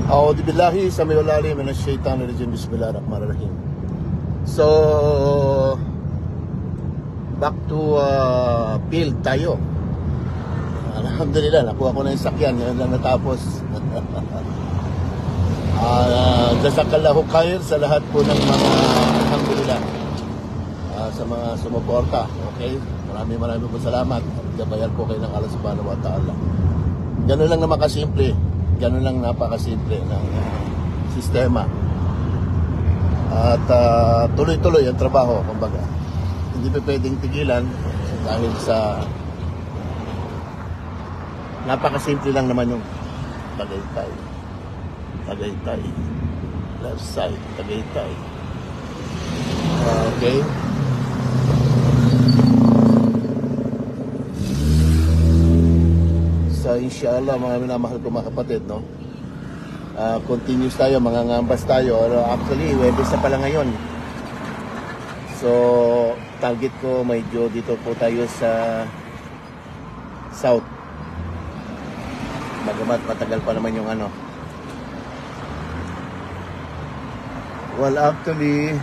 A'udhu billahi samiul alim minash shaitanir rajim. Bismillahirrahmanirrahim. So, back to field tayo. Alhamdulillah, nakuha ko na yung sakyan. Yan lang natapos. Jazakallahu khair sa lahat po ng mga alhamdulillah. Sa mga sumuporta. Okay? Maraming po salamat. Gabayan po kayo ng Allah subhanahu wa ta'ala. Ganun lang naman kasimple. Ganun lang napakasimple ng sistema. At tuloy-tuloy ang trabaho, kumbaga. Hindi pa pwedeng tigilan dahil sa napakasimple lang naman yung Tagaytay. Tagaytay. Left side, Tagaytay. Okay. So, inshallah, mga minamahal ko mga kapatid, no? Continuous tayo, mga ngambas tayo. Actually, Webes na pala ngayon. So, target ko medyo dito po tayo sa South. Bagamat matagal pa naman yung ano. Well, actually,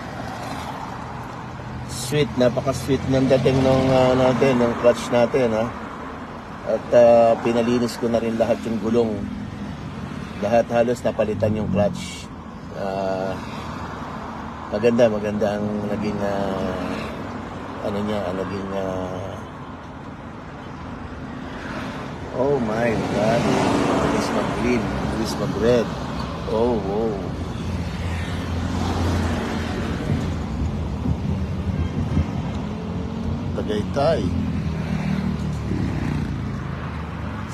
sweet, napaka-sweet ng dating nung natin, ng clutch natin, ha? At pinalinis ko na rin lahat yung gulong. Lahat halos napalitan yung clutch. Maganda ang naging ano niya, naging oh my God. Bilis mag-green, bilis mag-red. Oh, wow. Tagaytay.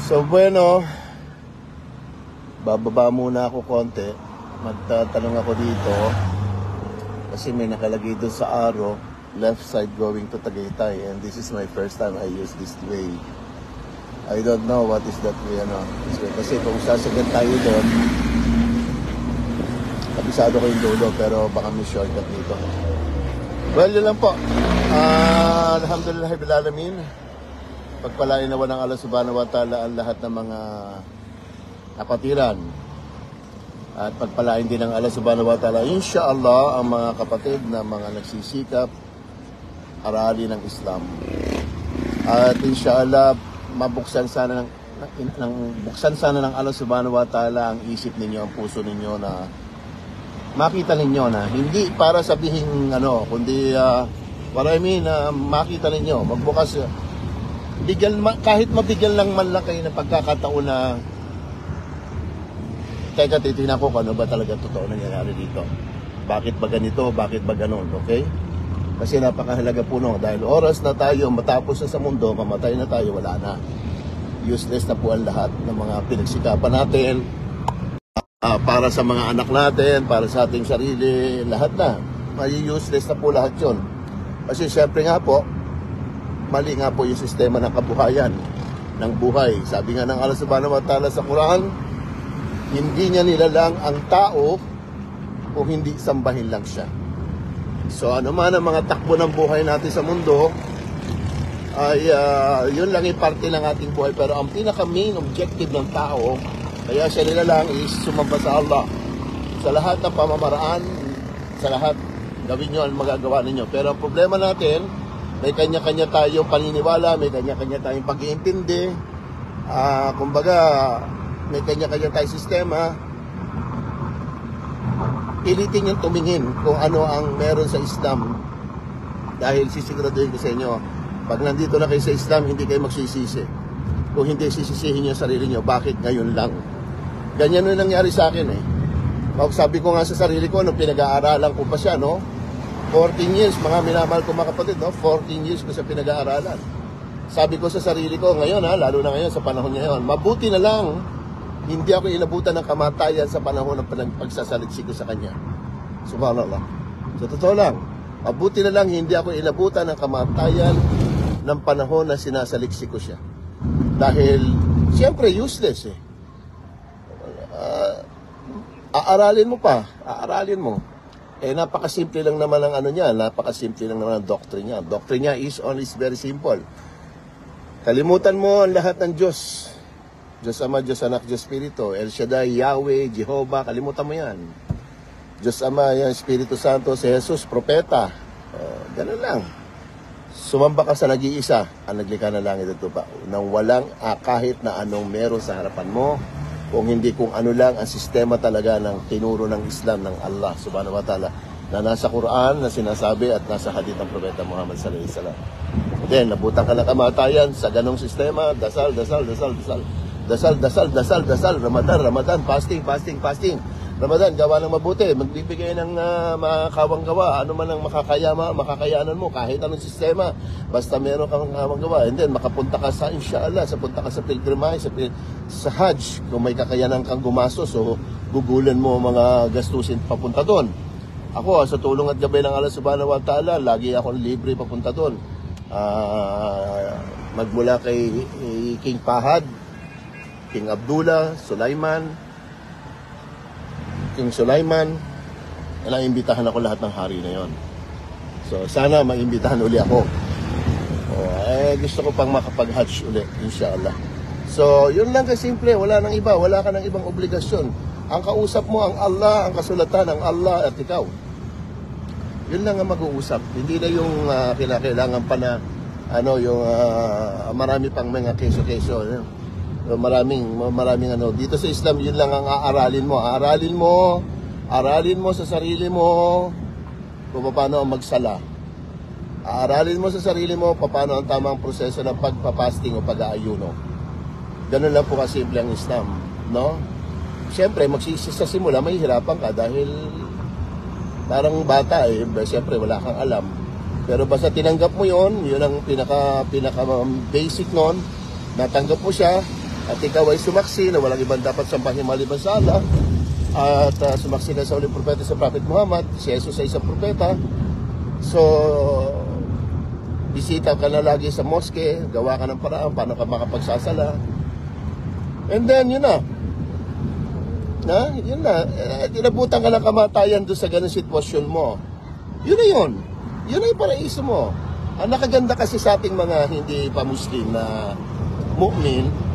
So bueno, bababa muna ako konti. Magtatanong ako dito kasi may nakalagay doon sa arrow, left side going to Tagaytay, and this is my first time I use this way. I don't know what is that way, ano. Kasi kung sasagad tayo doon, kabisado ko yung dulo, pero baka may shortcut dito. Well, yun lang po. Alhamdulillah bil alamin. Pagpalain nawa ng Allah subhanahu wa ta'ala ang lahat ng mga kapatiran. At pagpalain din ng Allah subhanahu wa ta'ala, insyaallah, ang mga kapatid na mga nagsisikap aralin ng Islam. At insyaallah, buksan sana ng Allah subhanahu wa ta'ala ang isip ninyo, ang puso ninyo, na makita ninyo na hindi para sabihin ano, kundi what I mean, makita ninyo, magbukas. Kahit mabigyan lang man lang kayo ng pagkakataon na teka, titignan ko kung ano ba talaga totoo nangyayari dito. Bakit ba ganito? Bakit ba ganon? Okay? Kasi napakahalaga po no. Dahil oras na tayo matapos na sa mundo, mamatay na tayo, wala na. Useless na po ang lahat ng mga pinagsikapan natin. Para sa mga anak natin, para sa ating sarili, lahat na. May useless na po lahat yun. Kasi syempre nga po, mali nga po yung sistema ng kabuhayan, ng buhay. Sabi nga ng Allah subhanahu wa ta'ala sa Quran, hindi niya nilalang ang tao kung hindi sambahin lang siya. So ano man ang mga takbo ng buhay natin sa mundo, ay yun lang yung parte ng ating buhay. Pero ang pinaka-main objective ng tao, kaya siya nilalang, is sumamba sa Allah. Sa lahat ng pamamaraan, sa lahat, gawin nyo ang magagawa ninyo. Pero ang problema natin, may kanya-kanya tayong paniniwala, may kanya-kanya tayong pag-iintindi. Kumbaga, may kanya-kanya tayong sistema. Pilitin yung tumingin kung ano ang meron sa Islam. Dahil sisiguraduhin ko sa inyo, pag nandito na kayo sa Islam, hindi kayo magsisisi. Kung hindi, sisisihin nyo sarili nyo, bakit ngayon lang? Ganyan yung nangyari sa akin eh. Sabi ko nga sa sarili ko, nung pinag-aaralan ko pa siya, no? 14 years, mga minamahal ko mga kapatid, no? 14 years ko sa pinag-aaralan. Sabi ko sa sarili ko, ngayon lalo na ngayon, sa panahon ngayon, mabuti na lang, hindi ako inabutan ng kamatayan sa panahon ng pagsasaliksi ko sa kanya. Subhanallah. So, totoo lang, mabuti na lang, hindi ako inabutan ng kamatayan ng panahon na sinasaliksi ko siya. Dahil, siyempre, useless eh. Aaralin mo pa, aaralin mo. Napakasimple lang naman ang ano niya, napakasimple lang naman ang doctrine niya. Doctrine niya is very simple. Kalimutan mo ang lahat ng Diyos. Diyos Ama, Diyos Anak, Diyos Espiritu, El Shaddai, Yahweh, Jehovah, kalimutan mo yan. Diyos Ama, yan, Espiritu Santo, si Jesus, Propeta. Ganun lang. Sumamba ka sa nag-iisa, ang naglikha ng langit at lupa, nang walang kahit na anong meron sa harapan mo, kung hindi kung ano lang ang sistema talaga ng tinuro ng Islam ng Allah subhanahu wa ta'ala na nasa Quran na sinasabi at nasa hadith ng Propeta Muhammad sallallahu alaihi wasallam. Then, nabutan ka ng kamatayan sa ganong sistema, dasal, dasal, dasal, dasal. Dasal, dasal, dasal, dasal, Ramadan, fasting, fasting, fasting. Ramadan, gawa ng mabuti, magbibigay ng makakawang gawa, ano man ang makakayanan mo, kahit anong sistema, basta meron kang makakawang gawa. And then, makapunta ka sa, inshallah, punta ka sa pilgrimage, sa Hajj, kung may kakayanan kang gumastos, so gugulan mo mga gastusin papunta doon. Ako, sa tulong at gabay ng Allah subhanahu wa ta'ala, lagi akong libre papunta doon. Magmula kay King Fahad, King Abdullah, King Sulaiman, naimbitahan ako lahat ng hari na yon. So, sana maimbitahan uli ako. Gusto ko pang makapag-Hajj uli, inshallah. So, yun lang kasimple, wala nang iba, wala ka ng ibang obligasyon. Ang kausap mo, ang Allah, ang kasulatan, ang Allah at ikaw. Yun lang ang mag-uusap. Hindi na yung kinakailangan pa na, marami pang mga keso-keso. Maraming dito sa Islam, yun lang ang aaralin mo. Aralin mo sa sarili mo kung paano magsala. Aaralin mo sa sarili mo paano ang tamang proseso ng pagpapasting o pag-aayuno. Ganun lang po kasimple ang Islam, no? Siyempre, sa simula, mahihirapan ka dahil parang bata siyempre wala kang alam. Pero basta tinanggap mo yun ang pinaka basic nun, natanggap mo siya, at ikaw ay sumaksi na walang ibang dapat sambahin maliban sa Allah, at sumaksi ka sa uling propeta sa Prophet Muhammad, si Jesus ay isang propeta. So, bisita ka na lagi sa mosque, gawa ka ng paraan paano ka makapagsasala, and then yun na, tinabutan ka ng kamatayan doon sa ganung sitwasyon mo. Yun na yung paraiso mo. Ang nakaganda kasi sa ating mga hindi pa Muslim na mu'min,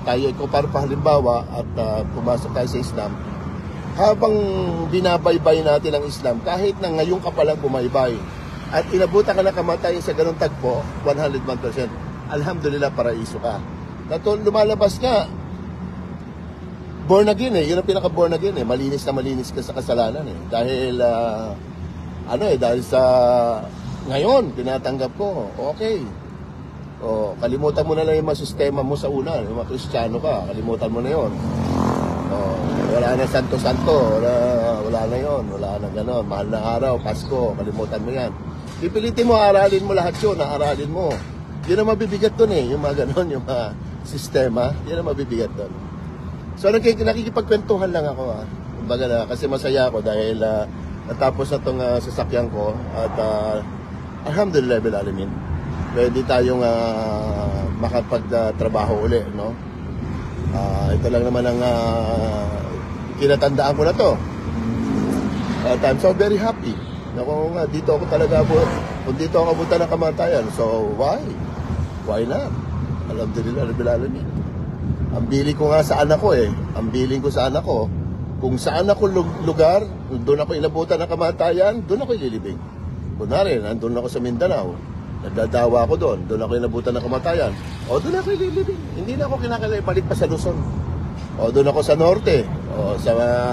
tayo ko para halimbawa at pumasok tayo sa Islam, habang binabaybay natin ang Islam, kahit na ngayon ka palang bumaybay at inabutan ka na kamatayan sa ganung tagpo, 101%, alhamdulillah, paraiso ka. Lumalabas nga, born again yun ang pinaka born again malinis na malinis ka sa kasalanan dahil dahil sa ngayon tinatanggap ko, okay. Kalimutan mo na lang yung mga sistema mo sa una, yung mga Kristiyano ka, kalimutan mo na yun. Wala na santo-santo, wala na yun, wala na gano'n, mahal na araw, Pasko, kalimutan mo yan. Pipilitin mo, aralin mo lahat yun, aralin mo. Yun ang mabibigat dun yung mga gano'n, yung mga sistema, yun ang mabibigat dun. So nakikipagkwentuhan lang ako kumbaga na, kasi masaya ako dahil natapos na itong sasakyan ko at alhamdulillah bil alamin. Pwede tayong makapagtrabaho uli, no? Ito lang naman ang kinatandaan ko na to. I'm so very happy. Kung dito ako talaga kung dito ako abutan ng kamatayan, so why? Why not? Alhamdulillah bil alamin. Ang biling ko nga sa anak ko ang biling ko sa anak ko, kung saan ako lugar, doon ako inabutan ng kamatayan, doon ako ililibing. Kunwari, nandun ako sa Mindanao, nagdadawa ako doon ako inabutan ng kamatayan, doon ako ililibing. Hindi na ako kinakailangan balik pa sa Luzon. Doon ako sa Norte,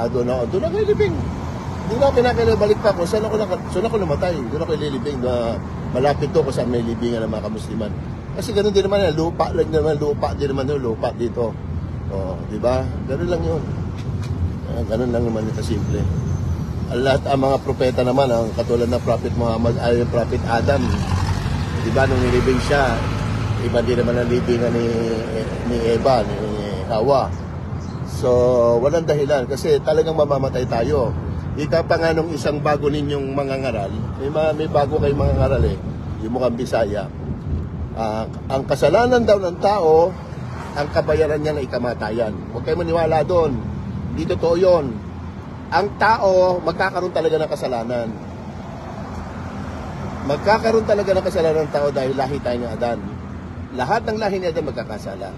doon ako ililibing. Hindi na ako kinakailangan balik pa kung saan ako namatay, doon ako ililibing. Malapit to kung saan may libingan ng mga kamusliman. Kasi ganoon din naman lupa dito. Di ba? Ganoon lang 'yun. Ganoon lang naman ito simple. Lahat ang mga propeta naman, ang katulad ng Prophet Muhammad ay Prophet Adam. Di ba nung nilibing siya, iba din naman ang libingan ni Eva, ni Hawa. So, walang dahilan kasi talagang mamamatay tayo. Ika pa nga nung isang bago ninyong mga ngaral, may bago kayong mga ngaral yung mukhang Bisaya. Ang kasalanan daw ng tao, ang kabayaran niya na ikamatayan. Huwag kayo maniwala doon. Hindi totoo yun. Ang tao, magkakaroon talaga ng kasalanan. Magkakaroon talaga ng kasalanan ng tao dahil lahi tayo ng Adan. Lahat ng lahi ni Adan magkakasala.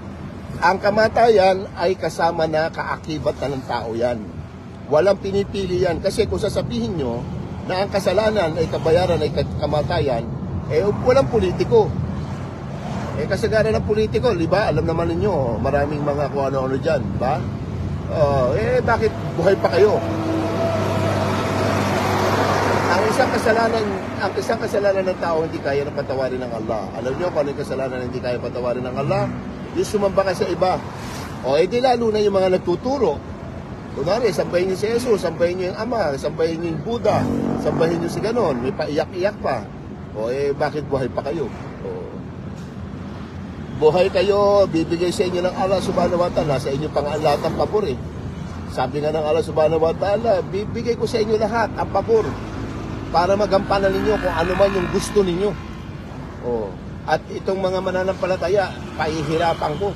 Ang kamatayan ay kasama na kaakibat na ng tao yan. Walang pinipili yan. Kasi kung sasabihin nyo na ang kasalanan ay kabayaran ay kamatayan, walang politiko. Kasagaran ng politiko, di ba? Alam naman ninyo, maraming mga kung ano-ano dyan, di ba? Bakit buhay pa kayo? Ang isang kasalanan ng tao hindi kaya na patawarin ng Allah. Alam niyo kung ano yung kasalanan na hindi kaya patawarin ng Allah? Yung sumamba ka sa iba. Di lalo na yung mga nagtuturo. Kunwari, sambahin niyo si Jesus, sambahin niyo yung Ama, sambahin niyo yung Buddha, sambahin niyo si ganon, may paiyak-iyak pa. Bakit buhay pa kayo? Buhay kayo, bibigay sa inyo ng Allah subhanahu wa ta'ala, sa inyo pang lahat ang pabor Sabi nga ng Allah subhanahu wa ta'ala, bibigay ko sa inyo lahat ang pabor para magampanan ninyo kung ano man yung gusto ninyo. At itong mga mananampalataya, pahihirapan ko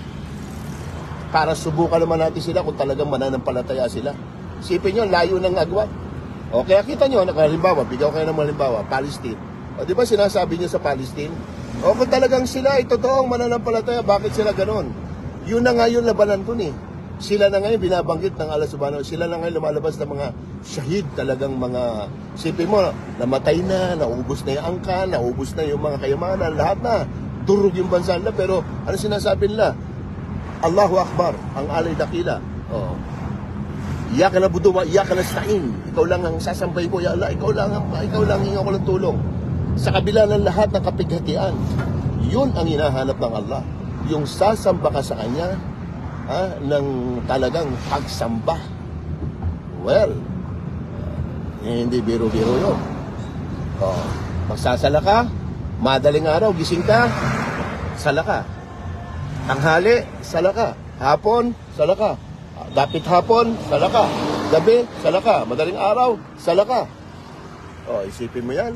para subukan naman natin sila kung talagang mananampalataya sila. Isipin nyo, layo ng agwat. Kaya kita nyo, halimbawa, bigyan kayo ng halimbawa, Palestine. Di ba sinasabi nyo sa Palestine? Kung talagang sila ay totoong mananampalataya, bakit sila ganon? Yun na nga yung labanan ko Sila na ngayon binabanggit ng Allah subhanahu wa ta'ala. Sila na ngayon lumalabas ng mga shahid, talagang mga, sipin mo, namatay na, naubos na yung angkan, naubos na yung mga kayamanan, lahat na. Durog yung bansa nila, pero ano sinasabi nila? Allahu Akbar, ang alay dakila. Iyaka na buduwa, iyaka na stain. Ikaw lang ang sasambay ko, ya Allah. Ikaw lang hinga ko ng tulong. Sa kabila ng lahat ng kapighatian, yun ang hinahanap ng Allah. Yung sasamba ka sa Kanya, ng talagang pagsamba. Hindi biro-biro yun. Magsasala ka, madaling araw, gising ka, sala ka. Tanghali, sala ka. Hapon, sala ka. Dapit hapon, sala ka. Gabi, sala ka. Madaling araw, sala ka. Isipin mo yan.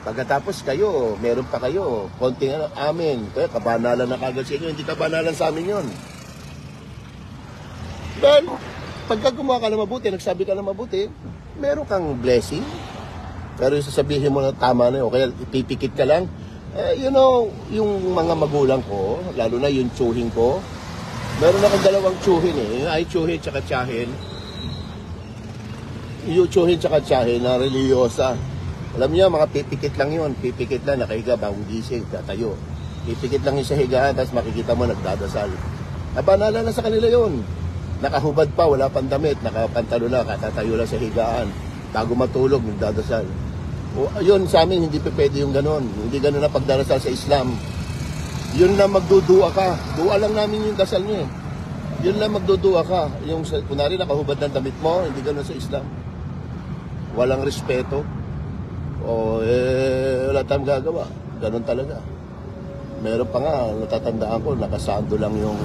Pagkatapos kayo, meron pa kayo, konting amin. Kaya kabanalan na kagad sa inyo, hindi kabanalan sa amin yun. Dahil, pagka gumawa ka na mabuti, nagsabi ka na mabuti, meron kang blessing. Pero yung sasabihin mo na tama na yun, kaya ipipikit ka lang. Yung mga magulang ko, lalo na yung tsuhin ko, meron akong dalawang tsuhin Yung ay tsuhin tsaka tsahin. Yung tsuhin tsaka tsahin na religyosa. Alam niyo, mga pipikit lang yun. Pipikit lang, nakahiga, bagong gising, tatayo. Pipikit lang yung sa higaan, tapos makikita mo nagdadasal. Abanala na sa kanila yun. Nakahubad pa, wala pang damit, nakapantalo na, katatayo lang sa higaan. Bago matulog, nagdadasal. Yun, sa amin, hindi pwede yung ganon. Hindi ganon na pagdarasal sa Islam. Yun na magdudua ka. Dua lang namin yung dasal niyo Yun lang magdudua ka. Yung, kunwari, nakahubad ng damit mo, hindi ganon sa Islam. Walang respeto. Wala tayong gagawa. Ganon talaga. Meron pa nga, natatandaan ko, nakasando lang yung,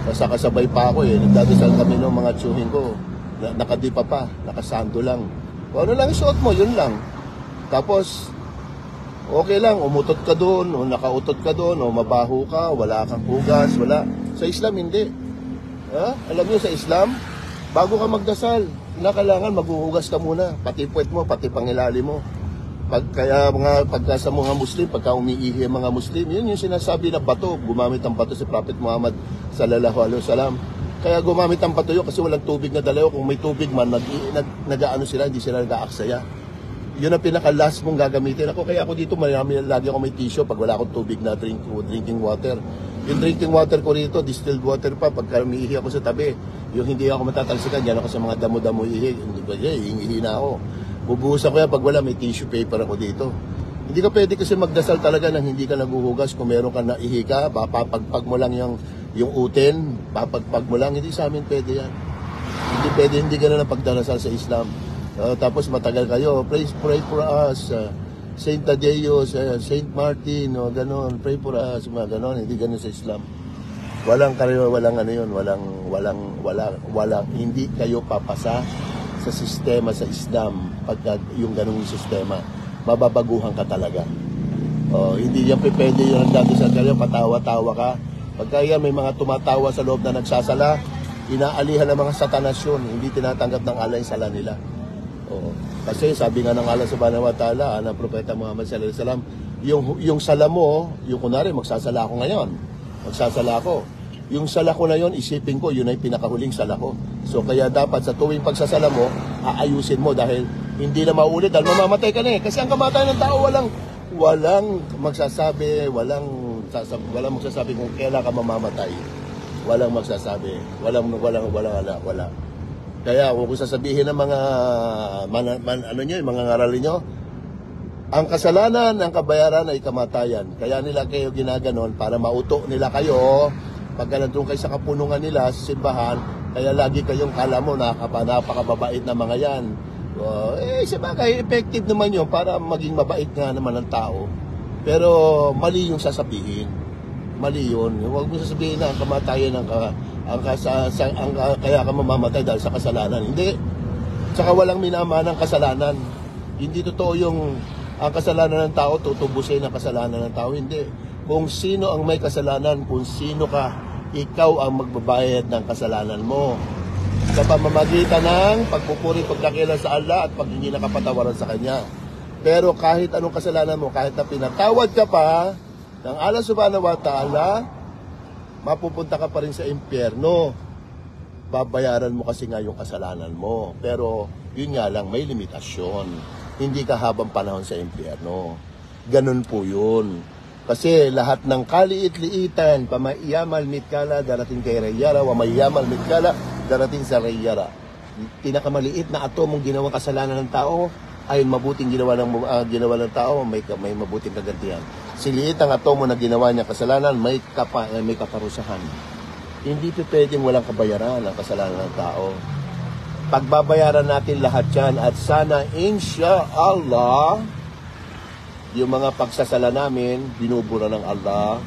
kasabay pa ako nagdadasal kami ng mga tsuhin ko, nakadipa pa, nakasando lang. Ano lang isuot mo, yun lang. Tapos, okay lang, umutot ka doon, o nakautot ka doon, o mabaho ka, wala kang hugas, wala. Sa Islam, hindi. Alam niyo, sa Islam, bago ka magdasal, kailangan maghuhugas ka muna, pati puwet mo, pati pangilalim mo. Pagka sa mga Muslim, pagka umiihi ang mga Muslim, yun yung sinasabi na bato. Gumamit ang bato si Prophet Muhammad sallallahu alaihi wasallam. Kaya gumamit ang bato yun kasi walang tubig na dalaw. Kung may tubig man, nag-aano sila, hindi sila nag-aaksaya. Yun ang pinaka-last mong gagamitin. Kaya ako dito, lagi ako may tissue pag wala akong tubig na drinking water. Yung drinking water ko rito, distilled water pa, pagka umiihi ako sa tabi, yung hindi ako matatalsikan, yan ako sa mga damo-damo ihi. Ihi na ako. Bubuhusan ko yan pag wala, may tissue paper ako dito. Hindi ka pwede kasi magdasal talaga nang hindi ka naguhugas. Kung meron ka na ihi ka, papagpag mo lang yung utin, papagpag mo lang, hindi sa amin pwede yan. Hindi pwede, hindi gano'n ang pagdarasal sa Islam. Tapos matagal kayo, pray for us, Saint Tadeus, Saint Martin, gano'n, pray for us, mga gano'n, hindi gano'n sa Islam. Walang ano yun, walang, hindi kayo papasa sa sistema sa Islam. Pagka yung ganung sistema, mababaguhan ka talaga. Hindi yan pwede yung nagdadasal kayo, patawa-tawa ka. Pagka yan may mga tumatawa sa loob na nagsasala, inaalihan ng mga satanas yun, hindi tinatanggap ng Allah yung sala nila. Kasi sabi nga ng Allah subhanahu wa ta'ala, ng Propeta Muhammad sallallahu alaihi wasallam, yung sala mo, yung kunwari magsasala ako ngayon, magsasala ako, yung sala ko na yon, isipin ko, yun ay pinakahuling sala ko. So kaya dapat sa tuwing pagsasala mo, aayusin mo dahil hindi na maulit dahil mamamatay ka na eh. Kasi ang kamatayan ng tao walang magsasabi, walang magsasabi kung kailan ka mamamatay. Walang magsasabi, wala. Kaya kung sasabihin ng mga mga ngarali nyo, ang kasalanan, ang kabayaran ay kamatayan. Kaya nila kayo ginaganon para mauto nila kayo. Pagka nandun kayo sa kapunungan nila, sa simbahan, kaya lagi kayong kala mo napakababait na mga yan. Sabagay, effective naman yun para maging mabait nga naman ang tao. Pero mali yung sasabihin. Mali yun. Huwag mo sasabihin na ang kamatayan kaya ka mamamatay dahil sa kasalanan. Hindi. Tsaka walang minamanang kasalanan. Hindi totoo yung ang kasalanan ng tao, tutubusin ang kasalanan ng tao. Hindi. Kung sino ang may kasalanan, kung sino ka, ikaw ang magbabayad ng kasalanan mo. Sa pamamagitan ng pagpupuri, pagkakilala sa Allah at paghingi ng kapatawaran sa Kanya. Pero kahit anong kasalanan mo, kahit na pinatawad ka pa ng Allah subhanahu wa ta'ala, mapupunta ka pa rin sa impyerno. Babayaran mo kasi nga yung kasalanan mo. Pero yun nga lang, may limitasyon. Hindi ka habang panahon sa impyerno. Ganun po yun. Kasi lahat ng kaliit-liitan, pamaiyamal mitkala, darating kay Rayara, wamayamal mitkala, darating sa Rayara. Pinakamaliit na atomong ginawang kasalanan ng tao, ay mabuting ginawa ng tao, may mabuting kagantihan. Siliit ang atomo na ginawa niya kasalanan, may kaparusahan. Hindi pa pwedeng walang kabayaran ang kasalanan ng tao. Pagbabayaran natin lahat yan at sana insya-Allah, yung mga pagsasala namin, binubura ng Allah.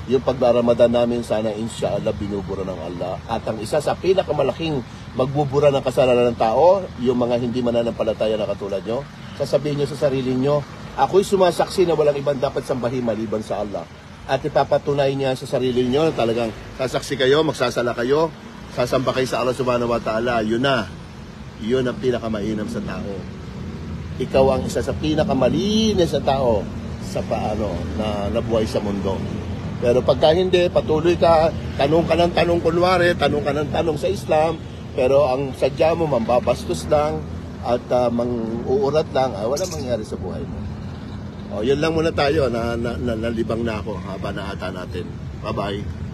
Yung pagdaramadan namin, sana insya-Allah, binubura ng Allah. At ang isa sa pinakamalaking magbubura ng kasalanan ng tao, yung mga hindi mananampalataya na katulad nyo, sasabihin nyo sa sarili nyo, ako'y sumasaksi na walang ibang dapat sambahin maliban sa Allah. At ipapatunay niya sa sarili nyo, talagang sasaksi kayo, magsasala kayo, sasamba kayo sa Allah subhanahu wa ta'ala, yun na. Yun ang pinakamainam sa tao. Ikaw ang isa sa pinakamalinis na tao sa na nabuhay sa mundo. Pero pagka hindi, patuloy ka, tanong ka ng tanong kunwari, tanong ka ng tanong sa Islam, pero ang sadya mo, mambabastos lang at mang-uurat lang, wala mangyari sa buhay mo. Yun lang muna tayo, nalibang na ako haba na ata natin. Bye-bye.